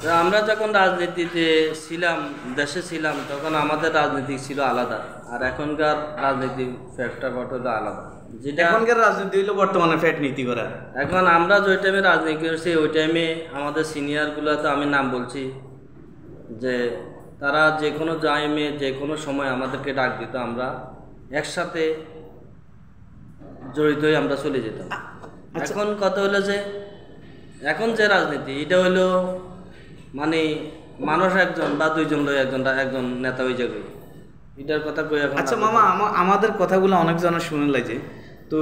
আমরা যখন রাজনীতিতে ছিলাম, দেশে ছিলাম, তখন আমাদের রাজনীতি ছিল আলাদা, আর এখনকার রাজনীতির প্রেক্ষাপট হলো আলাদা। যেটা এখনকার রাজনীতি হলো বর্তমানে ফ্যাট নীতি করা। এখন আমরা যে টাইমে রাজনীতি করছি ওই টাইমে আমাদের সিনিয়রগুলো, তো আমি নাম বলছি, যে তারা যে কোনো টাইমে যে কোনো সময় আমাদেরকে ডাক দিত, আমরা একসাথে জড়িত হয়ে আমরা চলে যেতাম। এখন কথা হলো যে এখন যে রাজনীতি এটা হলো মানে মানুষ একজন বা দুইজন লই একজন নেতা হয়ে যাবে, এটার কথা কই এখন। আচ্ছা মামা, আমাদের কথাগুলো অনেকজনের শুনে লাগে, তো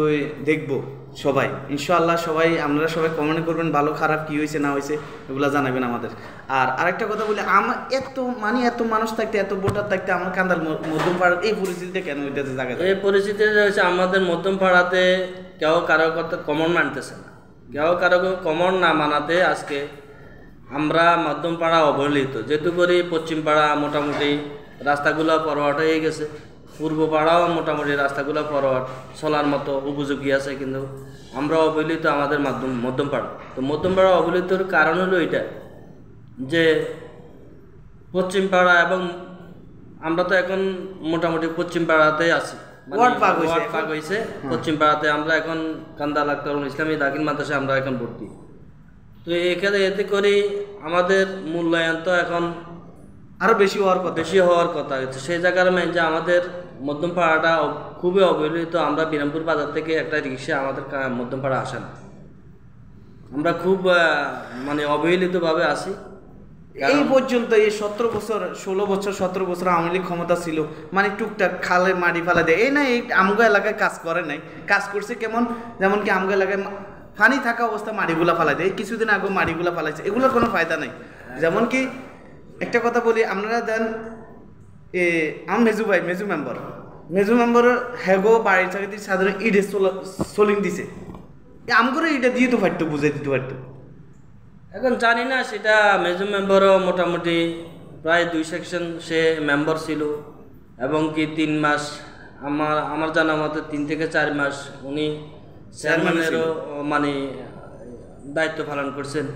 দেখবো সবাই ইনশাআল্লাহ, সবাই আপনারা সবাই কমেন্ট করবেন, ভালো খারাপ কি হয়েছে না হয়েছে এগুলো জানাবেন আমাদের। আর আরেকটা কথা বলি, আমার এত মানুষ থাকতে, এত ভোটার থাকতে আমার কান্দার মধ্যম পাড়ার এই পরিস্থিতিতে কেন হইতেছে জায়গা? এই পরিস্থিতি হচ্ছে আমাদের মধ্যম পাড়াতে কেউ কারো কথা কমন মানতেছে না, কেউ কারো কমন না মানাতে আজকে আমরা মধ্যম পাড়া অবহেলিত। যেহেতু করি পশ্চিম পাড়া মোটামুটি রাস্তাগুলো ফরওয়ার্ড হয়ে গেছে, পূর্ব পাড়াও মোটামুটি রাস্তাগুলো ফরওয়ার্ড চলার মতো উপযোগী আছে, কিন্তু আমরা অবহেলিত আমাদের মধ্যম পাড়া। তো মধ্যম পাড়া অবহেলিতর কারণ হলো এটা যে পশ্চিম পাড়া, এবং আমরা তো এখন মোটামুটি পশ্চিম পাড়াতে আছি, ওয়ার্ড ভাগ হয়েছে পশ্চিম পাড়াতে। আমরা এখন কান্দা আক্তার ইসলামী দাখিল মাদ্রাসায় আমরা এখন ভর্তি। তো এখানে এতে করে আমাদের মূল্যায়ন তো এখন আরো বেশি হওয়ার কথা হচ্ছে। সেই জায়গার যে আমাদের মধ্যম পাড়াটা খুবই অবহেলিত। আমরা বিরামপুর বাজার থেকে একটা রিক্সা আমাদের মধ্যম পাড়া আসে না, আমরা খুব মানে অবহেলিতভাবে আছি। এই পর্যন্ত এই 17 বছর 16 বছর 17 বছর আওয়ামী লীগ ক্ষমতা ছিল, মানে টুকটাক খালে মাটি ফেলা দেয়, এই না এই আমগো এলাকায় কাজ করে নাই, কাজ করছে কেমন, যেমন কি আমগো এলাকায় পানি থাকা অবস্থা মাটিগুলা ফেলা দেয়, কিছুদিন আগে মাটিগুলা ফেলাইছে, এগুলোর কোনো ফায়দা নাই। যেমন কি একটা কথা বলি, আপনারা দেন আমার মেজু মেম্বার হেগো বাড়ির চাকরি সাধারণ ইডে সোলিং দিছে, আমগো ইটা দিয়ে তো পারতো, বুঝাই দিতে পারতো। এখন জানি না সেটা মেজর মেম্বারও মোটামুটি প্রায় 2 সেকশন সে মেম্বার ছিল, এবং কি 3 মাস আমার জানা মতে 3 থেকে 4 মাস উনি চেয়ারম্যানেরও মানে দায়িত্ব পালন করছেন।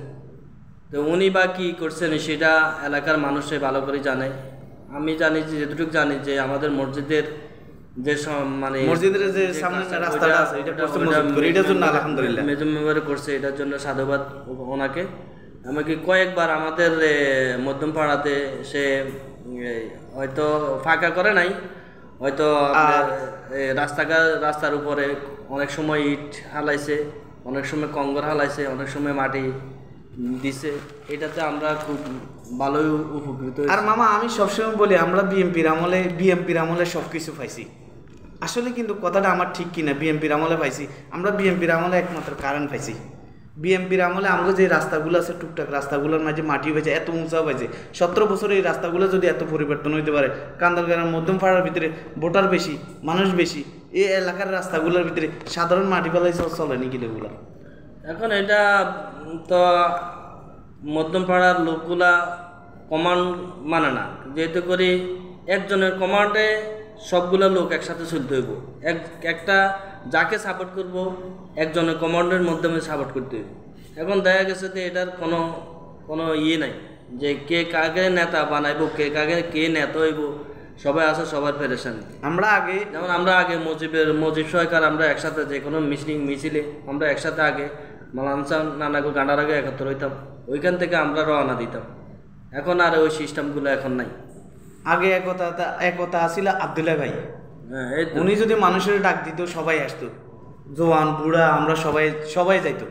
তো উনি বা কী করছেন সেটা এলাকার মানুষে ভালো করে জানে। আমি জানি যে যেটুকু জানি যে আমাদের মসজিদের যে মানে মসজিদের যে সামনে রাস্তাটা আছে এটা করছে মসজিদ করে, এটার জন্য আলহামদুলিল্লাহ মেজর মেম্বার করছে, এটার জন্য সাধুবাদ ওনাকে। আমাকে কয়েকবার আমাদের মধ্যম পাড়াতে সে হয়তো ফাঁকা করে নাই, হয়তো রাস্তার উপরে অনেক সময় ইট হালাইছে, অনেক সময় কঙ্গর হালাইছে, অনেক সময় মাটি দিছে, এটাতে আমরা খুব ভালোই উপকৃত। আর মামা আমি সবসময় বলি, আমরা বিএমপির আমলে সব কিছু পাইছি, আসলে কিন্তু কথাটা আমার ঠিক কিনা, বিএমপির আমলে পাইছি আমরা, বিএমপির আমলে একমাত্র কারেন্ট পাইছি। বিএমপির আমলে আমরা যে রাস্তাগুলো আছে টুকটাক রাস্তাগুলোর মাঝে মাটি পাইছে, এত উঁচা পাইছে। 17 বছরে এই রাস্তাগুলো যদি এত পরিবর্তন হইতে পারে, কান্দারগাঁয়ের মধ্যম পাড়ার ভিতরে ভোটার বেশি, মানুষ বেশি, এই এলাকার রাস্তাগুলোর ভিতরে সাধারণ মাটি ফেলাই চলে নাকি এগুলো? এখন এটা তো মধ্যম পাড়ার লোকগুলা কমান্ড মানে না, যেহেতু করে একজনের কমান্ডে সবগুলো লোক একসাথে চলতে হইব, একটা যাকে সাপোর্ট করব একজনের কমান্ডের মাধ্যমে সাপোর্ট করতে হইব। এখন দেখা গেছে যে এটার কোনো ইয়ে নাই যে কে কাকে নেতা বানাইবো, কে নেতা হইব, সবাই আছে, সবার পেরেশান। যেমন আমরা আগে মুজিব সরকার আমরা একসাথে যে কোনো মিছিলে আমরা একসাথে আগে মালানসা নানাগো গান্ডার আগে একত্র হইতাম, ওইখান থেকে আমরা রওনা দিতাম। এখন আর ওই সিস্টেমগুলো এখন নাই। আগে একতা আসিল আব্দুল্লাহ ভাই, উনি যদি মানুষের ডাক দিত সবাই আসতো, জোয়ান বুড়া আমরা সবাই যাইতো।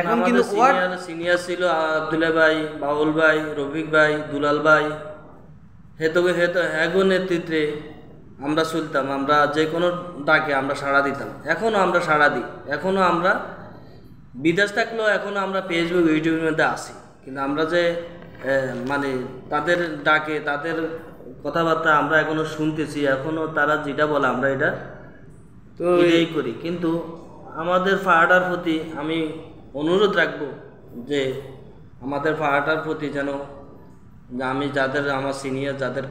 এখন কিন্তু সিনিয়র ছিল আব্দুল্লাহ ভাই, বাউল ভাই, রফিক ভাই, দুলাল ভাই, হেগো নেতৃত্বে আমরা চলতাম, আমরা যে কোনো ডাকে আমরা সাড়া দিতাম। এখনও আমরা সাড়া দিই, এখনও আমরা বিদেশ থাকলেও এখনও আমরা ফেসবুক ইউটিউবের মধ্যে আসি, কিন্তু আমরা যে মানে তাদের ডাকে তাদের কথাবার্তা আমরা এখনো শুনতেছি, এখনো তারা যেটা বলে আমরা এটা তো এটাই করি। কিন্তু আমাদের পাড়াটার প্রতি আমি অনুরোধ রাখবো যে আমাদের পাড়াটার প্রতি যেন আমি আমার সিনিয়র যাদের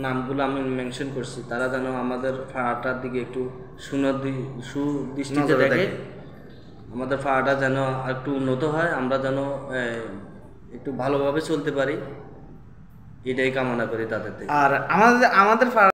নামগুলো আমি মেনশন করছি, তারা যেন আমাদের পাড়াটার দিকে একটু সুদৃষ্টিতে দেখে আমাদের পাড়াটা যেন একটু উন্নত হয়, আমরা যেন একটু ভালোভাবে চলতে পারি, এটাই কামনা করি তাদের থেকে। আর আমাদের